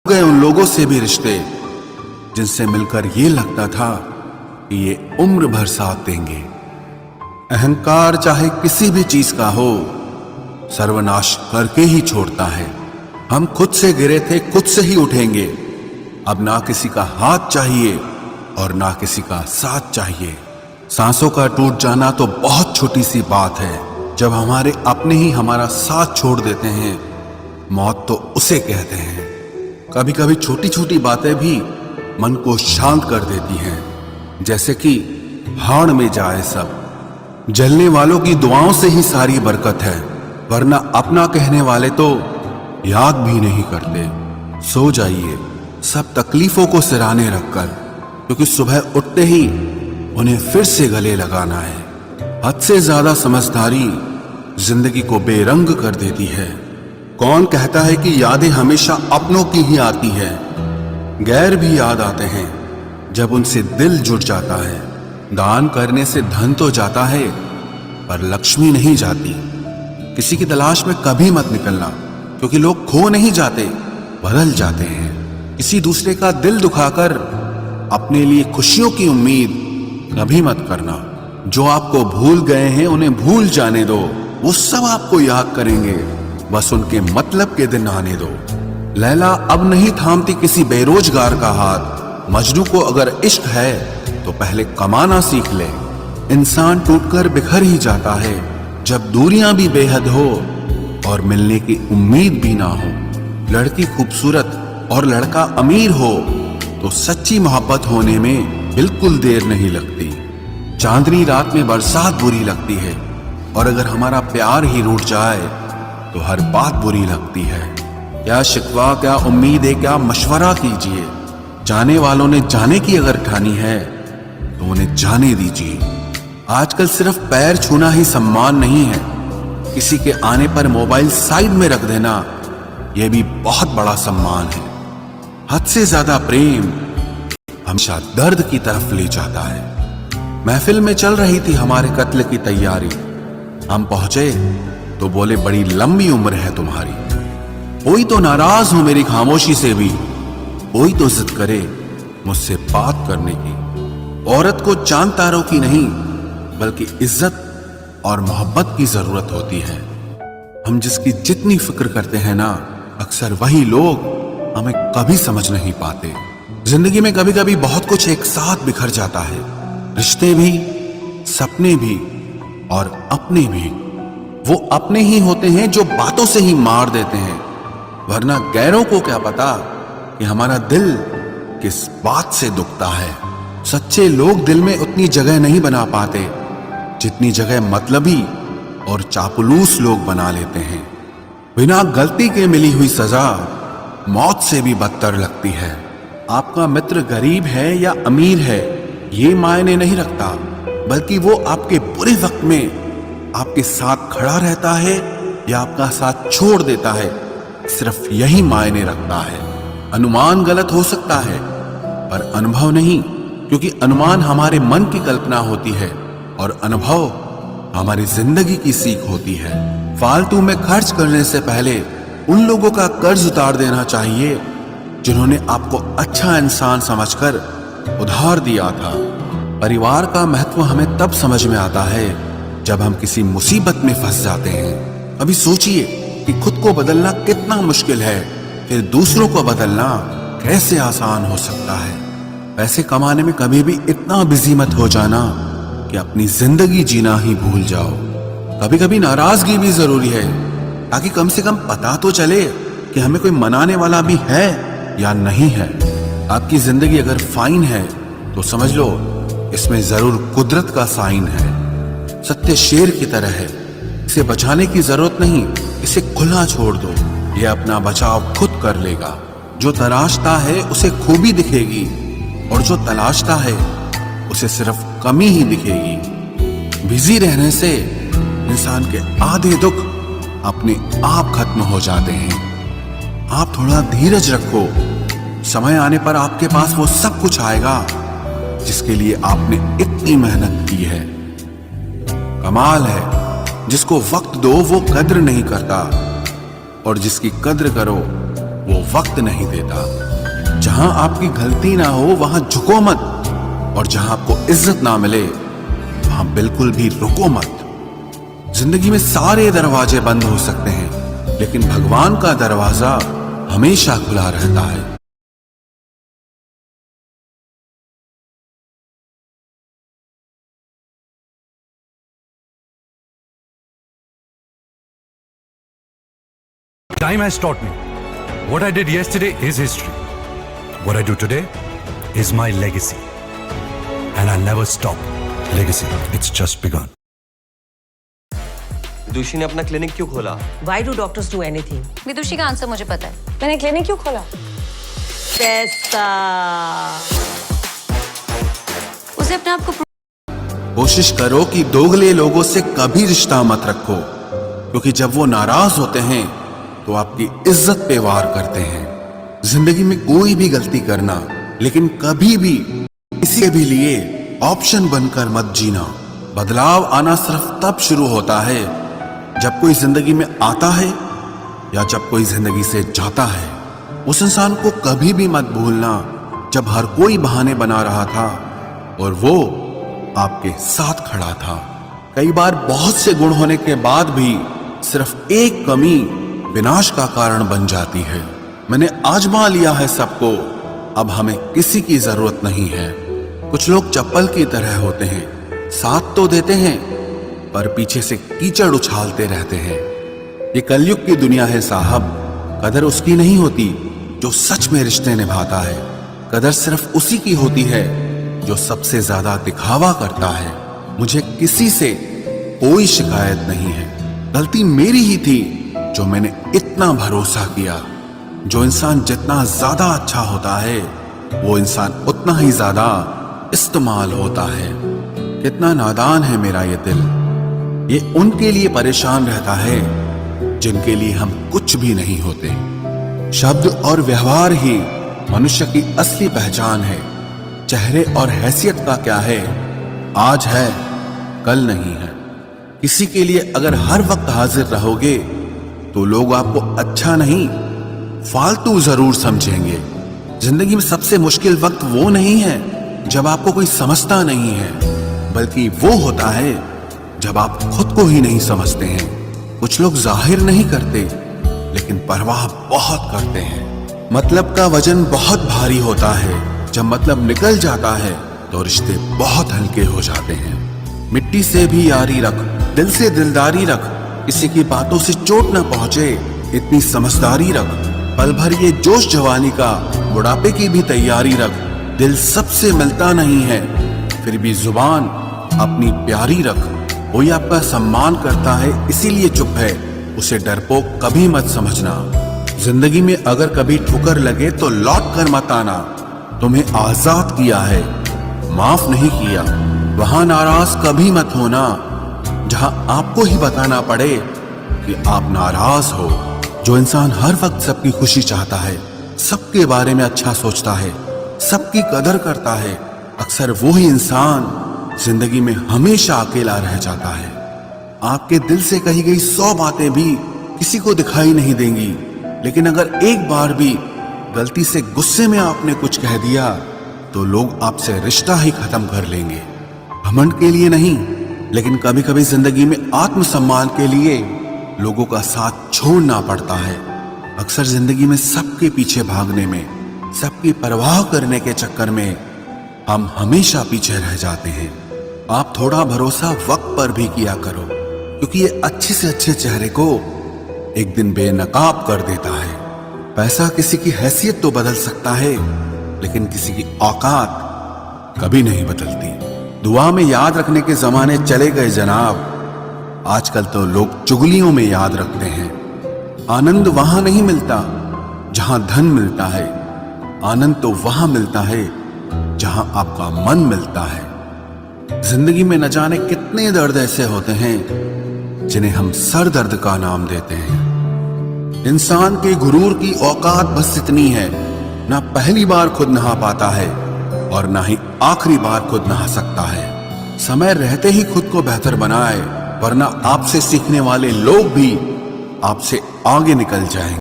गए उन लोगों से भी रिश्ते जिनसे मिलकर ये लगता था कि ये उम्र भर साथ देंगे। अहंकार चाहे किसी भी चीज का हो, सर्वनाश करके ही छोड़ता है। हम खुद से गिरे थे, खुद से ही उठेंगे। अब ना किसी का हाथ चाहिए और ना किसी का साथ चाहिए। सांसों का टूट जाना तो बहुत छोटी सी बात है। जब हमारे अपने ही हमारा साथ छोड़ देते हैं, मौत तो उसे कहते हैं। कभी कभी छोटी छोटी बातें भी मन को शांत कर देती हैं, जैसे कि भाड़ में जाए सब। जलने वालों की दुआओं से ही सारी बरकत है, वरना अपना कहने वाले तो याद भी नहीं करते। सो जाइए सब तकलीफों को सिराने रखकर, क्योंकि सुबह उठते ही उन्हें फिर से गले लगाना है। हद से ज्यादा समझदारी जिंदगी को बेरंग कर देती है। कौन कहता है कि यादें हमेशा अपनों की ही आती है? गैर भी याद आते हैं जब उनसे दिल जुट जाता है। दान करने से धन तो जाता है, पर लक्ष्मी नहीं जाती। किसी की तलाश में कभी मत निकलना, क्योंकि लोग खो नहीं जाते, बदल जाते हैं। किसी दूसरे का दिल दुखाकर अपने लिए खुशियों की उम्मीद कभी मत करना। जो आपको भूल गए हैं उन्हें भूल जाने दो, वो सब आपको याद करेंगे। बस उनके मतलब के दिन आने दो। लैला अब नहीं थामती किसी बेरोजगार का हाथ। मजनू को अगर इश्क है तो पहले कमाना सीख ले। इंसान टूटकर बिखर ही जाता है जब दूरियां भी बेहद हो और मिलने की उम्मीद भी ना हो। लड़की खूबसूरत और लड़का अमीर हो तो सच्ची मोहब्बत होने में बिल्कुल देर नहीं लगती। चांदनी रात में बरसात बुरी लगती है, और अगर हमारा प्यार ही रूठ जाए तो हर बात बुरी लगती है। क्या शिकवा, क्या उम्मीद है, क्या मशवरा कीजिए। जाने वालों ने जाने की अगर ठानी है तो उन्हें जाने दीजिए। आजकल सिर्फ पैर छूना ही सम्मान नहीं है। किसी के आने पर मोबाइल साइड में रख देना यह भी बहुत बड़ा सम्मान है। हद से ज्यादा प्रेम हमेशा दर्द की तरफ ले जाता है। महफिल में चल रही थी हमारे कत्ल की तैयारी। हम पहुंचे तो बोले, बड़ी लंबी उम्र है तुम्हारी। कोई तो नाराज हो मेरी खामोशी से भी, कोई तो जिद करे मुझसे बात करने की। औरत को चांद तारों की नहीं, बल्कि इज्जत और मोहब्बत की जरूरत होती है। हम जिसकी जितनी फिक्र करते हैं ना, अक्सर वही लोग हमें कभी समझ नहीं पाते। जिंदगी में कभी कभी बहुत कुछ एक साथ बिखर जाता है, रिश्ते भी, सपने भी और अपने भी। वो अपने ही होते हैं जो बातों से ही मार देते हैं, वरना गैरों को क्या पता कि हमारा दिल किस बात से दुखता है। सच्चे लोग दिल में उतनी जगह नहीं बना पाते जितनी जगह मतलबी और चापलूस लोग बना लेते हैं। बिना गलती के मिली हुई सजा मौत से भी बदतर लगती है। आपका मित्र गरीब है या अमीर है ये मायने नहीं रखता, बल्कि वो आपके बुरे वक्त में आपके साथ खड़ा रहता है या आपका साथ छोड़ देता है, सिर्फ यही मायने रखता है। अनुमान गलत हो सकता है, पर अनुभव नहीं, क्योंकि अनुमान हमारे मन की कल्पना होती है और अनुभव हमारी जिंदगी की सीख होती है। फालतू में खर्च करने से पहले उन लोगों का कर्ज उतार देना चाहिए जिन्होंने आपको अच्छा इंसान समझकर उधार दिया था। परिवार का महत्व हमें तब समझ में आता है जब हम किसी मुसीबत में फंस जाते हैं। अभी सोचिए कि खुद को बदलना कितना मुश्किल है, फिर दूसरों को बदलना कैसे आसान हो सकता है। पैसे कमाने में कभी भी इतना बिजी मत हो जाना कि अपनी जिंदगी जीना ही भूल जाओ। कभी कभी नाराजगी भी जरूरी है, ताकि कम से कम पता तो चले कि हमें कोई मनाने वाला भी है या नहीं है। आपकी जिंदगी अगर फाइन है तो समझ लो इसमें जरूर कुदरत का साइन है। सत्य शेर की तरह है, इसे बचाने की जरूरत नहीं, इसे खुला छोड़ दो, ये अपना बचाव खुद कर लेगा। जो तलाशता है उसे खूबी दिखेगी, और जो तलाशता है उसे सिर्फ कमी ही दिखेगी। बिजी रहने से इंसान के आधे दुख अपने आप खत्म हो जाते हैं। आप थोड़ा धीरज रखो, समय आने पर आपके पास वो सब कुछ आएगा जिसके लिए आपने इतनी मेहनत की है। कमाल है, जिसको वक्त दो वो कद्र नहीं करता, और जिसकी कद्र करो वो वक्त नहीं देता। जहां आपकी गलती ना हो वहां झुको मत, और जहां आपको इज्जत ना मिले वहां बिल्कुल भी रुको मत। जिंदगी में सारे दरवाजे बंद हो सकते हैं, लेकिन भगवान का दरवाजा हमेशा खुला रहता है। Time has taught me. What I did yesterday is history. What I do today is my legacy. And I'll never stop. Legacy. It's just begun. विदुषी ने अपना क्लिनिक क्यों खोला? Why do doctors do anything? विदुषी का answer मुझे पता है। मैंने clinic क्यों खोला? पैसा। उसे अपने आप को कोशिश करो कि दोगले लोगों से कभी रिश्ता मत रखो, क्योंकि जब वो नाराज होते हैं तो आपकी इज्जत पे वार करते हैं। जिंदगी में कोई भी गलती करना, लेकिन कभी भी किसी भी लिए ऑप्शन बनकर मत जीना। बदलाव आना सिर्फ तब शुरू होता है जब कोई जिंदगी में आता है या जब कोई जिंदगी से जाता है। उस इंसान को कभी भी मत भूलना जब हर कोई बहाने बना रहा था और वो आपके साथ खड़ा था। कई बार बहुत से गुण होने के बाद भी सिर्फ एक कमी विनाश का कारण बन जाती है। मैंने आजमा लिया है सबको, अब हमें किसी की जरूरत नहीं है। कुछ लोग चप्पल की तरह होते हैं, साथ तो देते हैं पर पीछे से कीचड़ उछालते रहते हैं। ये कलयुग की दुनिया है साहब। कदर उसकी नहीं होती जो सच में रिश्ते निभाता है। कदर सिर्फ उसी की होती है जो सबसे ज्यादा दिखावा करता है। मुझे किसी से कोई शिकायत नहीं है। गलती मेरी ही थी जो मैंने इतना भरोसा किया। जो इंसान जितना ज्यादा अच्छा होता है वो इंसान उतना ही ज्यादा इस्तेमाल होता है। कितना नादान है मेरा ये दिल। ये उनके लिए परेशान रहता है जिनके लिए हम कुछ भी नहीं होते। शब्द और व्यवहार ही मनुष्य की असली पहचान है। चेहरे और हैसियत का क्या है, आज है कल नहीं है। किसी के लिए अगर हर वक्त हाजिर रहोगे तो लोग आपको अच्छा नहीं फालतू जरूर समझेंगे। जिंदगी में सबसे मुश्किल वक्त वो नहीं है जब आपको कोई समझता नहीं है, बल्कि वो होता है जब आप खुद को ही नहीं समझते हैं। कुछ लोग जाहिर नहीं करते लेकिन परवाह बहुत करते हैं। मतलब का वजन बहुत भारी होता है, जब मतलब निकल जाता है तो रिश्ते बहुत हल्के हो जाते हैं। मिट्टी से भी यारी रख, दिल से दिलदारी रख, किसी की बातों से चोट न पहुंचे इतनी समझदारी रख। पल भर ये जोश जवानी का, बुढ़ापे की भी तैयारी रख। दिल सबसे मिलता नहीं है फिर भी जुबान अपनी प्यारी रख। कोई आपका सम्मान करता है इसीलिए चुप है, उसे डरपोक कभी मत समझना। जिंदगी में अगर कभी ठुकर लगे तो लौट कर मत आना। तुम्हें आजाद किया है, माफ नहीं किया। वहां नाराज कभी मत होना जहां आपको ही बताना पड़े कि आप नाराज हो। जो इंसान हर वक्त सबकी खुशी चाहता है, सबके बारे में अच्छा सोचता है, सबकी कदर करता है, अक्सर वो ही इंसान जिंदगी में हमेशा अकेला रह जाता है। आपके दिल से कही गई 100 बातें भी किसी को दिखाई नहीं देंगी, लेकिन अगर एक बार भी गलती से गुस्से में आपने कुछ कह दिया तो लोग आपसे रिश्ता ही खत्म कर लेंगे। घमंड के लिए नहीं, लेकिन कभी कभी जिंदगी में आत्मसम्मान के लिए लोगों का साथ छोड़ना पड़ता है। अक्सर जिंदगी में सबके पीछे भागने में, सबकी परवाह करने के चक्कर में हम हमेशा पीछे रह जाते हैं। आप थोड़ा भरोसा वक्त पर भी किया करो, क्योंकि ये अच्छे से अच्छे चेहरे को एक दिन बेनकाब कर देता है। पैसा किसी की हैसियत तो बदल सकता है, लेकिन किसी की औकात कभी नहीं बदलती। दुआ में याद रखने के जमाने चले गए जनाब। आजकल तो लोग चुगलियों में याद रखते हैं। आनंद वहां नहीं मिलता जहां धन मिलता है, आनंद तो वहां मिलता है जहां आपका मन मिलता है। जिंदगी में न जाने कितने दर्द ऐसे होते हैं जिन्हें हम सर दर्द का नाम देते हैं। इंसान के गुरूर की औकात बस इतनी है, ना पहली बार खुद नहा पाता है और ना ही आखिरी बार खुद नहा सकता है। समय रहते ही खुद को बेहतर बनाए, वरना आपसे सीखने वाले लोग भी आपसे आगे निकल जाएंगे।